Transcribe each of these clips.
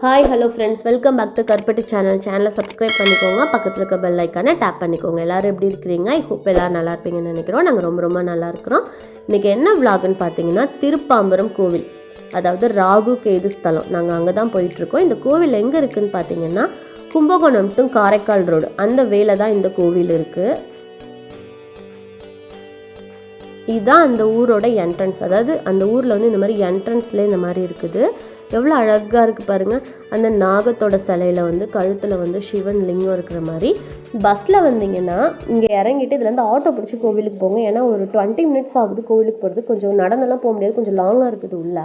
Hi hello friends, welcome back to Karupatti சேனலை subscribe பண்ணிக்கோங்க. பக்கத்தில் இருக்க பெல் ஐக்கானை டேப் பண்ணிக்கோங்க. எல்லோரும் எப்படி இருக்கிறீங்க? ஐ ஹோப் எல்லோரும் நல்லா இருப்பீங்கன்னு நினைக்கிறோம். நாங்கள் ரொம்ப நல்லா இருக்கிறோம். இன்றைக்கி என்ன விலாகுன்னு பார்த்தீங்கன்னா, திருப்பாம்பரம் கோவில், அதாவது ராகு கேது ஸ்தலம். நாங்கள் அங்கே தான் போயிட்டுருக்கோம். இந்த கோவில் எங்கே இருக்குதுன்னு பார்த்தீங்கன்னா, கும்பகோணம் டு காரைக்கால் ரோடு அந்த வேலை தான் இந்த கோவில் இருக்குது. இதுதான் அந்த ஊரோட என்ட்ரன்ஸ். அதாவது அந்த ஊரில் வந்து இந்த மாதிரி என்ட்ரன்ஸ்லேயே இந்த மாதிரி இருக்குது. எவ்வளோ அழகாக இருக்குது பாருங்கள். அந்த நாகத்தோட சிலையில் வந்து கழுத்தில் வந்து சிவன் லிங்கம் இருக்கிற மாதிரி. பஸ்ஸில் வந்தீங்கன்னா இங்கே இறங்கிட்டு இதுலேருந்து ஆட்டோ பிடிச்சி கோவிலுக்கு போங்க. ஏன்னா ஒரு 20 மினிட்ஸ் ஆகுது கோவிலுக்கு போகிறது. கொஞ்சம் நடந்தெல்லாம் போக முடியாது, கொஞ்சம் லாங்காக இருக்குது உள்ள.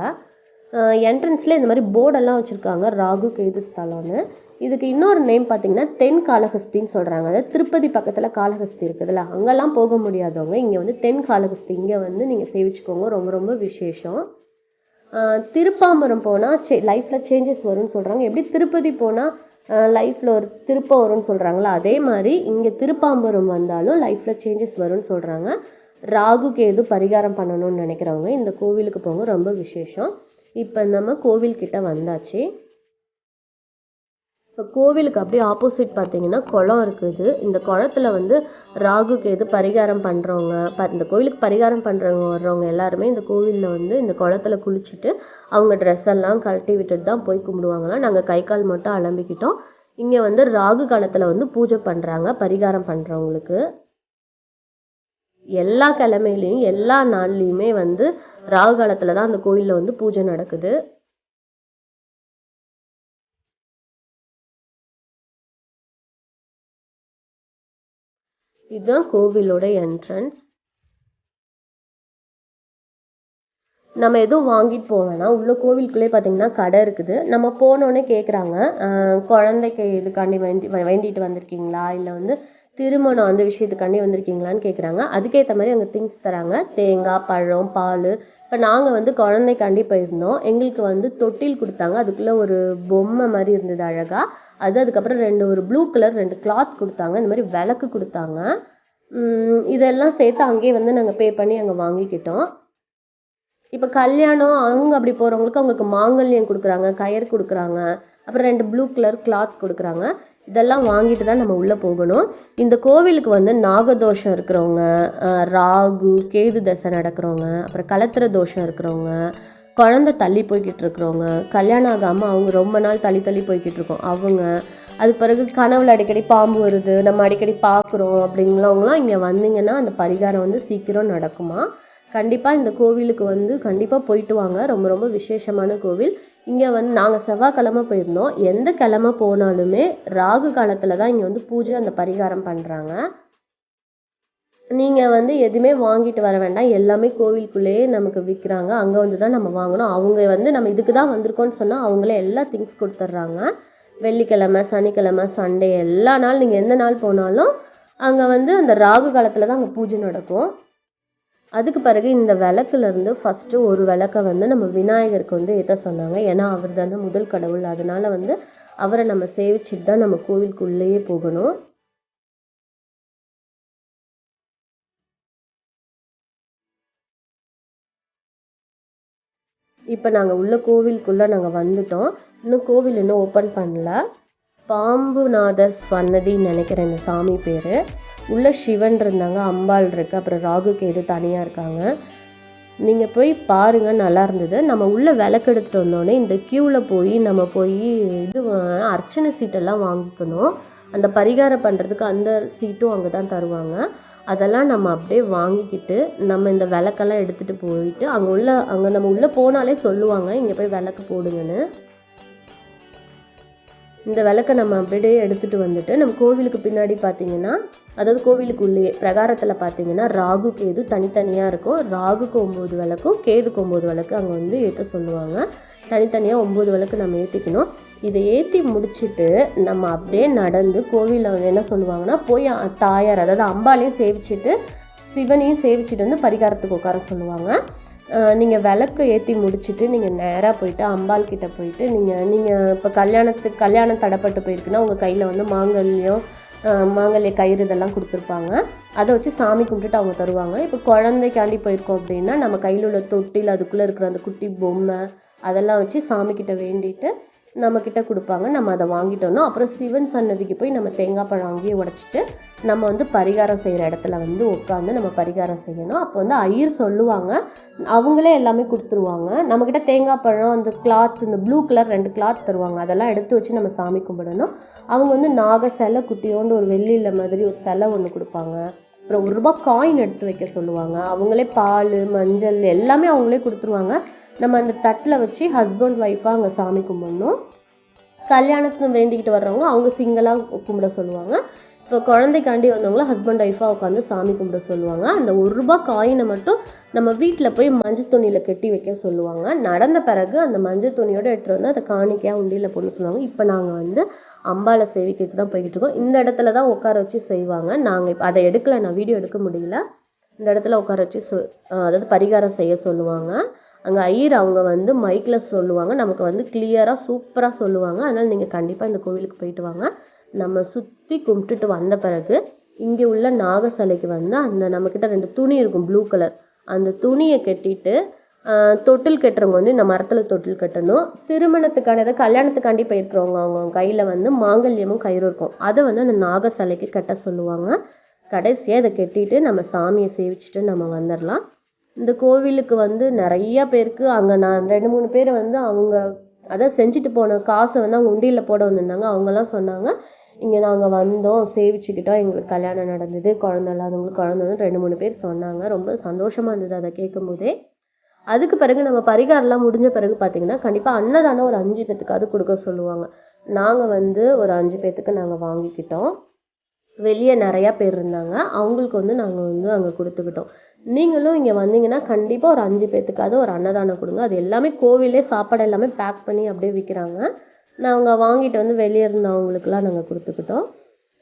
என்ட்ரன்ஸில் இந்த மாதிரி போர்டெல்லாம் வச்சுருக்காங்க, ராகு கேது ஸ்தலம்னு. இதுக்கு இன்னொரு நேம் பார்த்தீங்கன்னா தென் காளஹஸ்தின்னு சொல்கிறாங்க. அதாவது திருப்பதி பக்கத்தில் காளஹஸ்தி இருக்குதுல்ல, அங்கெல்லாம் போக முடியாதவங்க இங்கே வந்து தென் காளஹஸ்தி இங்கே வந்து நீங்கள் சேவிச்சுக்கோங்க. ரொம்ப விசேஷம். திருப்பாம்பரம் போனால் லைஃப்பில் சேஞ்சஸ் வரும்னு சொல்கிறாங்க. எப்படி திருப்பதி போனால் லைஃப்பில் ஒரு திருப்பம் வரும்னு சொல்கிறாங்களா, அதே மாதிரி இங்கே திருப்பாம்பரம் வந்தாலும் லைஃப்பில் சேஞ்சஸ் வரும்னு சொல்கிறாங்க. ராகு கேது பரிகாரம் பண்ணணும்னு நினைக்கிறவங்க இந்த கோவிலுக்கு போங்க, ரொம்ப விசேஷம். இப்போ நம்ம கோவில்கிட்ட வந்தாச்சு. இப்போ கோவிலுக்கு அப்படியே ஆப்போசிட் பார்த்தீங்கன்னா குளம் இருக்குது. இந்த குளத்துல வந்து ராகு கேது பரிகாரம் பண்ணுறவங்க, இந்த கோவிலுக்கு பரிகாரம் பண்ணுறவங்க வர்றவங்க எல்லாருமே இந்த கோவிலில் வந்து இந்த குளத்துல குளிச்சுட்டு அவங்க ட்ரெஸ் எல்லாம் கழட்டி விட்டுட்டு தான் போய் கும்பிடுவாங்களாம். நாங்கள் கை கால் மட்டும் அலம்பிக்கிட்டோம். இங்கே வந்து ராகு காலத்தில் வந்து பூஜை பண்ணுறாங்க பரிகாரம் பண்ணுறவங்களுக்கு. எல்லா கிழமையிலையும் எல்லா நாள்லேயுமே வந்து ராகு காலத்தில் தான் அந்த கோயிலில் வந்து பூஜை நடக்குது. இதுதான் கோவிலோட என்ட்ரன்ஸ். நம்ம எதுவும் வாங்கிட்டு போவேன்னா உள்ள கோவிலுக்குள்ளே பார்த்தீங்கன்னா கடை இருக்குது. நம்ம போனோடனே கேட்குறாங்க, குழந்தைக்கு இதுக்காண்டி வேண்டிட்டு வந்திருக்கீங்களா, இல்லை வந்து திருமணம் அந்த விஷயத்துக்காண்டி வந்திருக்கீங்களான்னு கேட்குறாங்க. அதுக்கேற்ற மாதிரி அங்கே திங்ஸ் தராங்க, தேங்காய், பழம், பால். இப்போ நாங்கள் வந்து குழந்தைக்காண்டி போயிருந்தோம். எங்களுக்கு வந்து தொட்டில் கொடுத்தாங்க. அதுக்குள்ளே ஒரு பொம்மை மாதிரி இருந்தது அழகாக. அதுக்கப்புறம் ஒரு ப்ளூ கலர் 2 கிளாத் கொடுத்தாங்க. இந்த மாதிரி விளக்கு கொடுத்தாங்க. இதெல்லாம் சேர்த்து அங்கேயே வந்து நாங்கள் பே பண்ணி அங்கே வாங்கிக்கிட்டோம். இப்போ கல்யாணம் அவங்க அப்படி போகிறவங்களுக்கு அவங்களுக்கு மாங்கல்யம் கொடுக்குறாங்க, கயிறு கொடுக்குறாங்க, அப்புறம் 2 ப்ளூ கலர் கிளாத் கொடுக்குறாங்க. இதெல்லாம் வாங்கிட்டு தான் நம்ம உள்ளே போகணும். இந்த கோவிலுக்கு வந்து நாகதோஷம் இருக்கிறவங்க, ராகு கேது தசை நடக்கிறவங்க, அப்புறம் கலத்திர தோஷம் இருக்கிறவங்க, குழந்தை தள்ளி போய்கிட்டு இருக்கிறவங்க, கல்யாணம் ஆகாமல் அவங்க ரொம்ப நாள் தள்ளி போய்கிட்டு இருக்கோம் அவங்க, அதுக்கு பிறகு கனவுல அடிக்கடி பாம்பு வருது, நம்ம அடிக்கடி பார்க்குறோம் அப்படிங்களவங்களாம் இங்கே வந்தீங்கன்னா அந்த பரிகாரம் வந்து சீக்கிரம் நடக்குமா. கண்டிப்பாக இந்த கோவிலுக்கு வந்து கண்டிப்பாக போயிட்டு வாங்க. ரொம்ப விசேஷமான கோவில். இங்கே வந்து நாங்கள் செவ்வாய்க்கிழமை போயிருந்தோம். எந்த கிழமை போனாலுமே ராகு காலத்தில் தான் இங்கே வந்து பூஜை அந்த பரிகாரம் பண்ணுறாங்க. நீங்கள் வந்து எதுவுமே வாங்கிட்டு வர வேண்டாம், எல்லாமே கோவிலுக்குள்ளேயே நமக்கு விற்கிறாங்க. அங்கே வந்து தான் நம்ம வாங்கணும். அவங்க வந்து நம்ம இதுக்கு தான் வந்திருக்கோன்னு சொன்னால் அவங்களே எல்லா திங்ஸ் கொடுத்துட்றாங்க. வெள்ளிக்கிழமை, சனிக்கிழமை, சண்டே எல்லா நாள் நீங்கள் எந்த நாள் போனாலும் அங்கே வந்து அந்த ராகு காலத்தில் தான் அங்கே பூஜை நடக்கும். அதுக்கு பிறகு இந்த விளக்குலேருந்து ஃபஸ்ட்டு ஒரு விளக்கை வந்து நம்ம விநாயகருக்கு வந்து ஏற்ற சொன்னாங்க. ஏன்னா அவர் தானே முதல் கடவுள். அதனால் வந்து அவரை நம்ம சேவிச்சுட்டு தான் நம்ம கோவிலுக்குள்ளேயே போகணும். இப்போ நாங்கள் உள்ள கோவிலுக்குள்ளே நாங்கள் வந்துட்டோம். கோவில் இன்னும் ஓப்பன் பண்ணல. பாம்புநாதர் சன்னதின்னு நினைக்கிறேன் இந்த சாமி பேர். உள்ள சிவன் இருந்தாங்க, அம்பாள் இருக்குது, அப்புறம் ராகு கேது தனியாக இருக்காங்க. நீங்கள் போய் பாருங்கள், நல்லா இருந்தது. நம்ம உள்ளே விளக்கு எடுத்துகிட்டு வந்தோடனே இந்த க்யூவில் போய் நம்ம போய் அர்ச்சனை சீட்டெல்லாம் வாங்கிக்கணும். அந்த பரிகாரம் பண்ணுறதுக்கு அந்த சீட்டும் அங்கே தான் தருவாங்க. அதெல்லாம் நம்ம அப்படியே வாங்கிக்கிட்டு நம்ம இந்த விளக்கெல்லாம் எடுத்துகிட்டு போயிட்டு அங்கே நம்ம உள்ளே போனாலே சொல்லுவாங்க இங்கே போய் விளக்கு போடுங்கன்னு. இந்த விளக்கை நம்ம அப்படியே எடுத்துகிட்டு வந்துட்டு நம்ம கோவிலுக்கு பின்னாடி பார்த்தீங்கன்னா, அதாவது கோவிலுக்கு உள்ளே பிரகாரத்தில் பார்த்தீங்கன்னா ராகு கேது தனித்தனியாக இருக்கும். ராகுக்கு 9 விளக்கும், கேதுக்கு 9 விளக்கு அங்கே வந்து ஏற்ற சொல்லுவாங்க. தனித்தனியாக 9 விளக்கு நம்ம ஏற்றிக்கணும். இதை ஏற்றி முடிச்சுட்டு நம்ம அப்படியே நடந்து கோவிலில் வந்து என்ன சொல்லுவாங்கன்னா, போய் தாயார் அதாவது அம்பாலையும் சேவிச்சுட்டு சிவனையும் சேவிச்சுட்டு வந்து பரிகாரத்துக்கு உட்கார சொல்லுவாங்க. நீங்கள் விளக்கு ஏற்றி முடிச்சுட்டு நீங்கள் நேராக போயிட்டு அம்பாள் கிட்டே போயிட்டு நீங்கள் இப்போ கல்யாணம் தடைப்பட்டு போயிருக்குன்னா உங்கள் கையில் வந்து மாங்கல்ய கயிறு இதெல்லாம் கொடுத்துருப்பாங்க. அதை வச்சு சாமி கும்பிட்டுட்டு அவங்க தருவாங்க. இப்போ குழந்தைக்காண்டி போயிருக்கோம் அப்படின்னா நம்ம கையில் உள்ள தொட்டில் அதுக்குள்ளே இருக்கிற அந்த குட்டி பொம்மை அதெல்லாம் வச்சு சாமிக்கிட்ட வேண்டிட்டு நம்மக்கிட்ட கொடுப்பாங்க. நம்ம அதை வாங்கிட்டோம்னா அப்புறம் சிவன் சன்னதிக்கு போய் நம்ம தேங்காய் பழம் அங்கேயே உடைச்சிட்டு நம்ம வந்து பரிகாரம் செய்கிற இடத்துல வந்து உட்காந்து நம்ம பரிகாரம் செய்யணும். அப்போ வந்து ஐயர் சொல்லுவாங்க, அவங்களே எல்லாமே கொடுத்துருவாங்க. நம்மக்கிட்ட தேங்காய் பழம், அந்த கிளாத், இந்த ப்ளூ கலர் 2 கிளாத் தருவாங்க, அதெல்லாம் எடுத்து வச்சு நம்ம சாமி கும்பிடணும். அவங்க வந்து நாக சிலை குட்டியோண்டு ஒரு வெள்ளியில் மாதிரி ஒரு சிலை ஒன்று கொடுப்பாங்க. அப்புறம் ₹1 காயின் எடுத்து வைக்க சொல்லுவாங்க. அவங்களே பால், மஞ்சள் எல்லாமே அவங்களே கொடுத்துருவாங்க. நம்ம அந்த தட்டில் வச்சு ஹஸ்பண்ட் ஒய்ஃபாக அங்கே சாமி கும்பிடணும். கல்யாணத்துக்கு வேண்டிக்கிட்டு வர்றவங்க அவங்க சிங்கிளாக கும்பிட சொல்லுவாங்க. இப்போ குழந்தைக்காண்டி வந்தவங்கள ஹஸ்பண்ட் ஒய்ஃபாக உட்காந்து சாமி கும்பிட சொல்லுவாங்க. அந்த ₹1 காயினை மட்டும் நம்ம வீட்டில் போய் மஞ்சள் துணியில் கட்டி வைக்க சொல்லுவாங்க. நடந்த பிறகு அந்த மஞ்சள் துணியோடு எடுத்துகிட்டு வந்து அதை காணிக்கையாக உண்டியில் போட சொல்லுவாங்க. இப்போ நாங்கள் வந்து அம்பாளை சேவிக்கிறதுக்கு தான் போய்கிட்டு இருக்கோம். இந்த இடத்துல தான் உட்கார வச்சு செய்வாங்க. நாங்கள் இப்போ அதை எடுக்கலை, நான் வீடியோ எடுக்க முடியல. இந்த இடத்துல உட்கார வச்சு அதாவது பரிகாரம் செய்ய சொல்லுவாங்க. அங்கே ஐயர் அவங்க வந்து மைக்கில் சொல்லுவாங்க, நமக்கு வந்து கிளியராக சூப்பராக சொல்லுவாங்க. அதனால் நீங்கள் கண்டிப்பாக இந்த கோவிலுக்கு போயிட்டு வாங்க. நம்ம சுற்றி கும்பிட்டுட்டு வந்த பிறகு இங்கே உள்ள நாக சிலைக்கு வந்து அந்த நம்மக்கிட்ட 2 துணி இருக்கும் ப்ளூ கலர், அந்த துணியை கட்டிட்டு தொட்டில் கட்டுறவங்க வந்து இந்த மரத்தில் தொட்டில் கட்டணும். திருமணத்துக்கான ஏதாவது கல்யாணத்துக்காண்டி போயிருக்கிறவங்க அவங்க கையில் வந்து மாங்கல்யமும் கயிறும் இருக்கும், அதை வந்து அந்த நாக சிலைக்கு கட்ட சொல்லுவாங்க. கடைசியாக இதை கட்டிட்டு நம்ம சாமியை சேவிச்சுட்டு நம்ம வந்துடலாம். இந்த கோவிலுக்கு வந்து நிறைய பேருக்கு அங்கே நான் 2-3 பேர் வந்து அவங்க அதான் செஞ்சுட்டு போன காசை வந்து அவங்க உண்டியில் போட வந்திருந்தாங்க. அவங்கெல்லாம் சொன்னாங்க, இங்கே நாங்கள் வந்தோம், சேவிச்சுக்கிட்டோம், எங்களுக்கு கல்யாணம் நடந்தது, குழந்தை இல்லாதவங்களுக்கு குழந்தை வந்து 2-3 பேர் சொன்னாங்க. ரொம்ப சந்தோஷமாக இருந்தது அதை கேட்கும் போதே. அதுக்கு பிறகு நம்ம பரிகாரம்லாம் முடிஞ்ச பிறகு பார்த்தீங்கன்னா கண்டிப்பாக அன்னதானம் ஒரு 5 பேத்துக்காவது கொடுக்க சொல்லுவாங்க. நாங்கள் வந்து ஒரு 5 பேத்துக்கு நாங்கள் வாங்கிக்கிட்டோம். வெளியே நிறையா பேர் இருந்தாங்க, அவங்களுக்கு வந்து நாங்கள் வந்து அங்கே கொடுத்துக்கிட்டோம். நீங்களும் இங்கே வந்தீங்கன்னா கண்டிப்பாக ஒரு 5 பேத்துக்காவது ஒரு அன்னதானம் கொடுங்க. அது எல்லாமே கோவிலே சாப்பாடு எல்லாமே பேக் பண்ணி அப்படியே விற்கிறாங்க. நாங்கள் வாங்கிட்டு வந்து வெளியே இருந்தவங்களுக்குலாம் நாங்கள் கொடுத்துக்கிட்டோம்.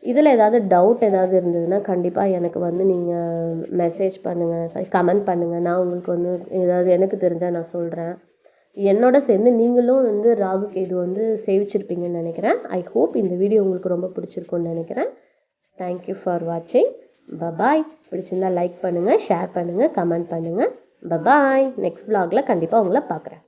இதில் ஏதாவது டவுட் ஏதாவது இருந்ததுன்னா கண்டிப்பாக எனக்கு வந்து நீங்கள் மெசேஜ் பண்ணுங்கள், கமெண்ட் பண்ணுங்கள். நான் உங்களுக்கு வந்து ஏதாவது எனக்கு தெரிஞ்சால் நான் சொல்கிறேன். என்னோட சேர்ந்து நீங்களும் வந்து ராகு கேது வந்து சேவிச்சிருப்பீங்கன்னு நினைக்கிறேன். ஐ ஹோப் இந்த வீடியோ உங்களுக்கு ரொம்ப பிடிச்சிருக்குன்னு நினைக்கிறேன். தேங்க்யூ ஃபார் வாட்சிங். பபாய். பிடிச்சிருந்தா லைக் பண்ணுங்கள், ஷேர் பண்ணுங்கள், கமெண்ட் பண்ணுங்கள். பபாய். நெக்ஸ்ட் vlogல கண்டிப்பாக உங்களை பார்க்குறேன்.